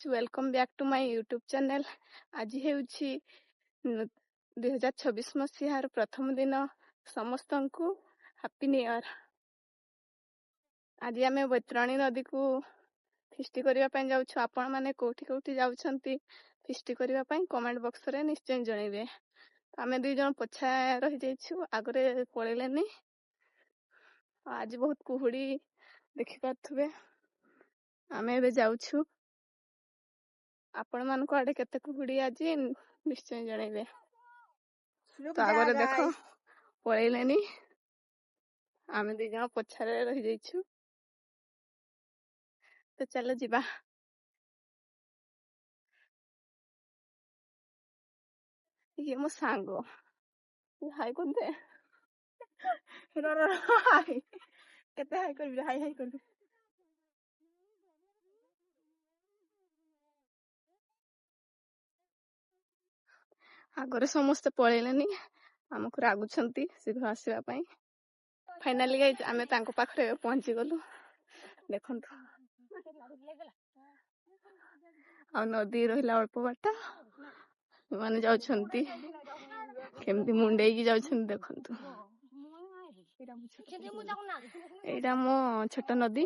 Welcome back to my YouTube channel. आज हेउछि 2026 मसीहार प्रथम दिन। समस्त को हैप्पी न्यू ईयर। आज आम बैतरणी नदी को फिष्टी करने जाऊँ। आपण मैंने कौटी कौटी जाउछंती फिष्टी करने कमेंट बॉक्स रे निश्चय जनइबे। आम दुई जन पछा रही जाइछु, आगरे पड़ेलेनी। आज बहुत कुहुड़ी देखि पाथुबे। आम एबे जाउछु। आपण मान को आडे केते कुहुड़ी आज निश्चय जनइबे। तो आगरे देखो पड़ेलेनी। आम दुई जन पछारे रही जाइछु। तो चलो जीवा। ये मो सांगो हाय कर दे। हाय केते हाय कर हाय हाय कर। आगरे समस्ते पळेलेनी। हमको रागुछंती शीघ्र आसीबा पई। फाइनली गाइस आमे तांको पाखरे पहुंची गलु। देखंतु आ नदी रहिला अल्प बाट। माने जाउछंती केमती मुंडेई की जाउछंती देखंतु। एटा मो छोट नदी।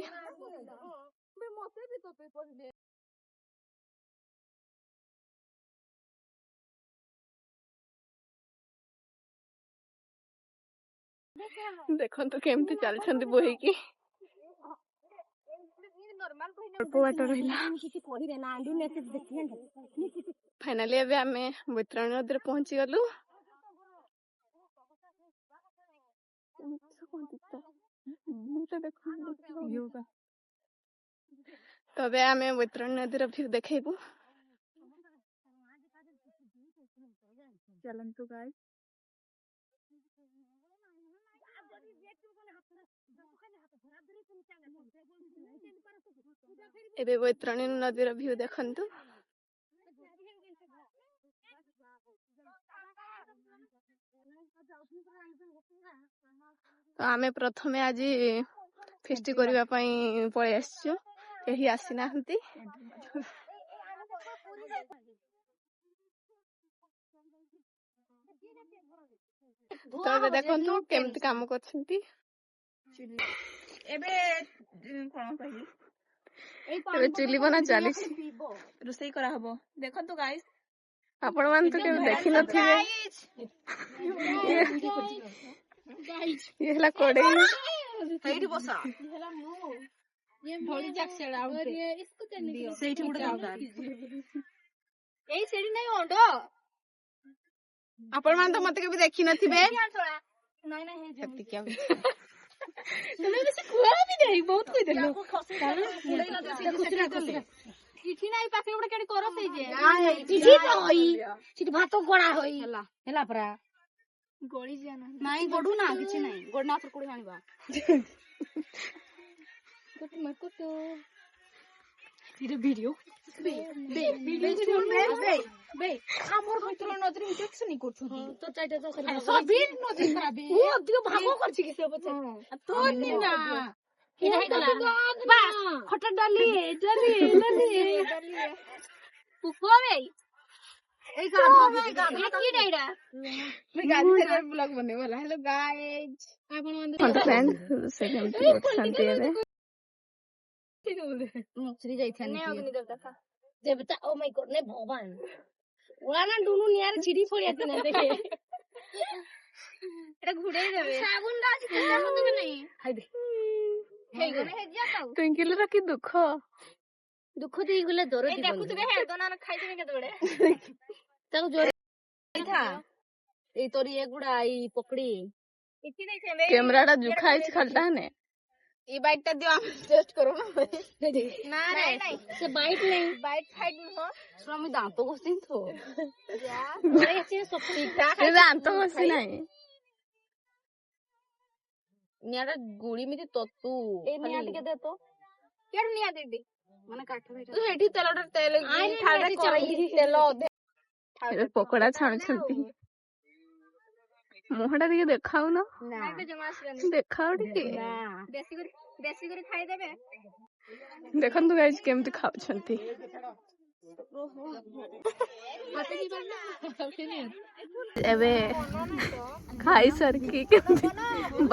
देखंतु केमती चलछंती बोही की। अल्प बाट रहिला। फाइनली अबे आमे बैतरणी नदी रे पहुंची गलु। तबे आमे बैतरणी नदी रे व्यू देखेबु। चलंतु गाइस। एबे बैतरणी नदी रे व्यू देखंतु। तो आमे प्रथमे आज फिष्टी करबा पई पळे आछियो। केही आसी नाहंती। तो एबे देखंतु केमती काम करछंती। एबे कोन कहि एबे चुली बना चालिस रोसई करा हबो। देखंतु गाइस आपण मान तो केउ देखि नथिबे। ये हला कोडे हेइठी बसा। ये भोली जाक सेडा आउट इसको करने के सेठी उडा दरकार। एई सेडी नै ओंडो। आपण मान तो मते केबे देखि नथिबे। नै नै हे जति क्या तमे बेसी कुआ भी नहीं बहुत कोइ देलो। चिठी नाही पाखे उडा केडी करत हे जे। चिठी तो होई चिठी भातो गोडा होई हला परा गोळी जाना नाही गोडू ना किछि नाही गोडना पर कुडी हानिबा। कुछ मत तो फिर वीडियो वीडियो बे हमर भीतर नजर इंजेक्शन नहीं करछथि तो चाइटा तो सब भी नजर खराब है। वो दियो भागो करछि कि से बच्चा तो नि ना कि नहीं गला बस खटा डाली पुको बे ए गाधा की डाइडा मैं गाधी से ब्लॉग बने वाला। हेलो गाइस आपण मन फ्रेंड सेकंड शांति है मछरी जाइथान ने अग्नि देवता ओ माय गॉड ने भगवान ओला दुनु नियार छिड़ी पड़ियाते ना देखे एटा घुड़ाई देबे साबुन दा अछि केता मत के नहीं हाय दे हे गने हे जा ताऊ ट्विंकल रा की दुख दे गले दर दी देखु तबे हे दोना न खाइ देबे के दोड़े ताऊ जोर था ए तोरी एगुडा ई पकड़ी इति नहीं थे कैमरा टा जुखा इच खलता ने ई बाइट ता दियो हम टेस्ट करो ना ना नहीं से बाइट नहीं बाइट फाइट हो स्वामी दांत घोसिन थो या बड़े अच्छे सब सीधा से दांत घोसि नहीं नियाडा गुड़ी में तत्तू ए निया टिके दे तो केड निया दीदी माने काठ में तू हेठी तेल खाडा करई तेल अधे पकोड़ा छाण छंती मोहडा दिके देखाउ ना ना जमा देखाउ दिके ना देसी करी खाइ देबे। देखंतु गाइस केमती खाउछंती। ଏବେ ଖାଇ ସାରିକି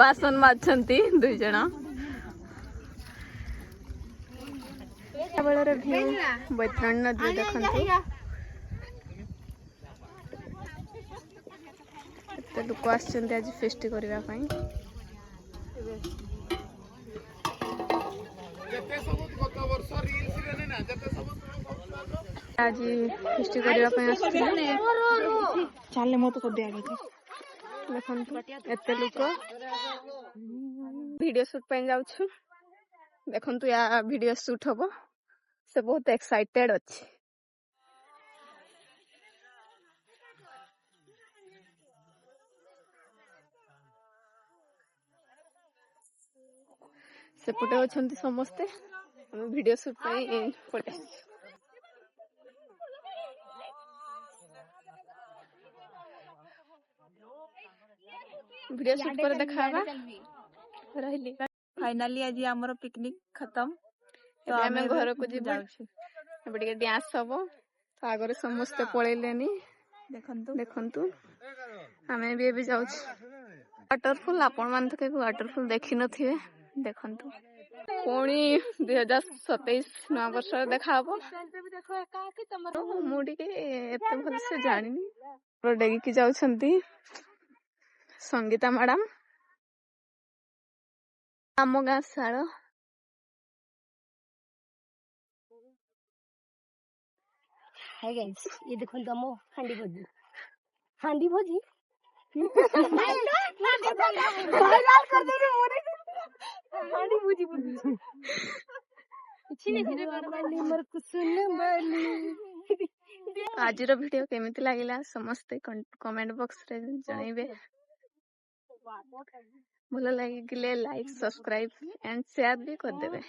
ବାସନ ମାଜୁଛନ୍ତି 2 ଜଣ। ବେଳର ଭିଉ ବୈତରଣୀ ନଦୀ ଦେଖନ୍ତୁ। ଏତେ ଲୋକ ଆସିଛନ୍ତି ଆଜି ଫିଷ୍ଟ କରିବା ପାଇଁ। ଆଜି ଫିଷ୍ଟ କରିବା ପାଇଁ ଆସିଥିଲେ। ଚାଲେ ମତେ କରିଦିଆ ଦେଖନ୍ତୁ ଏତେ ଲୋକ ଭିଡିଓ ସୁଟ୍ ପାଇଁ ଯାଉଛୁ। ଦେଖନ୍ତୁ ୟା ଭିଡିଓ ସୁଟ୍ ହବ। ସେ ବହୁତ ଏକ୍ସାଇଟେଡ ଅଛି। ସେପଟେ ଅଛନ୍ତି ସମସ୍ତେ। ଆମେ ଭିଡିଓ ସୁଟ୍ ପାଇଁ ପଟେ ଭିଡିଓ ସୁଟ୍ ପରେ ଦେଖା ହବା। ରହିଲି। फाइनाली आज हमर पिकनिक खत्म तो ଆମେ ଘରକୁ ଯିବୁ। ଏବେ ଟିକେ ଡ୍ୟାନ୍ସ ହବ। ତ ଆଗରେ ସମସ୍ତେ ପଳେଇଲେନି। ଦେଖନ୍ତୁ ଆମେ ବି ଏବେ ଯାଉଛୁ ୱାଟରଫୁଲ। ଆପଣ ମାନେ ତ କେବେ ୱାଟରଫୁଲ ଦେଖିନଥିବେ। ଦେଖନ୍ତୁ ପୁଣି 2027 ନୂଆ ବର୍ଷରେ ଦେଖା ହବ। ମୁଁ ଟିକେ ଏତେ ଭଲସେ ଜାଣିନି। ଡେଗିକି ଯାଉଛନ୍ତି ସଙ୍ଗୀତା ମ୍ୟାଡାମ। ଆମ ଗାଁ ଶାଳ। हाय गाइस, ये देखो दमो हांडी भोजी। हांडी भोजी वायरल कर दे रे मोरे। हांडी भोजी बोली छिने छिने बाली मर कुसुन बाली। आजिर वीडियो केमिति लागिला समस्ते कमेंट बॉक्स रे जणाइबे। भल लागिले लाइक सब्सक्राइब एंड शेयर भी कर देबे।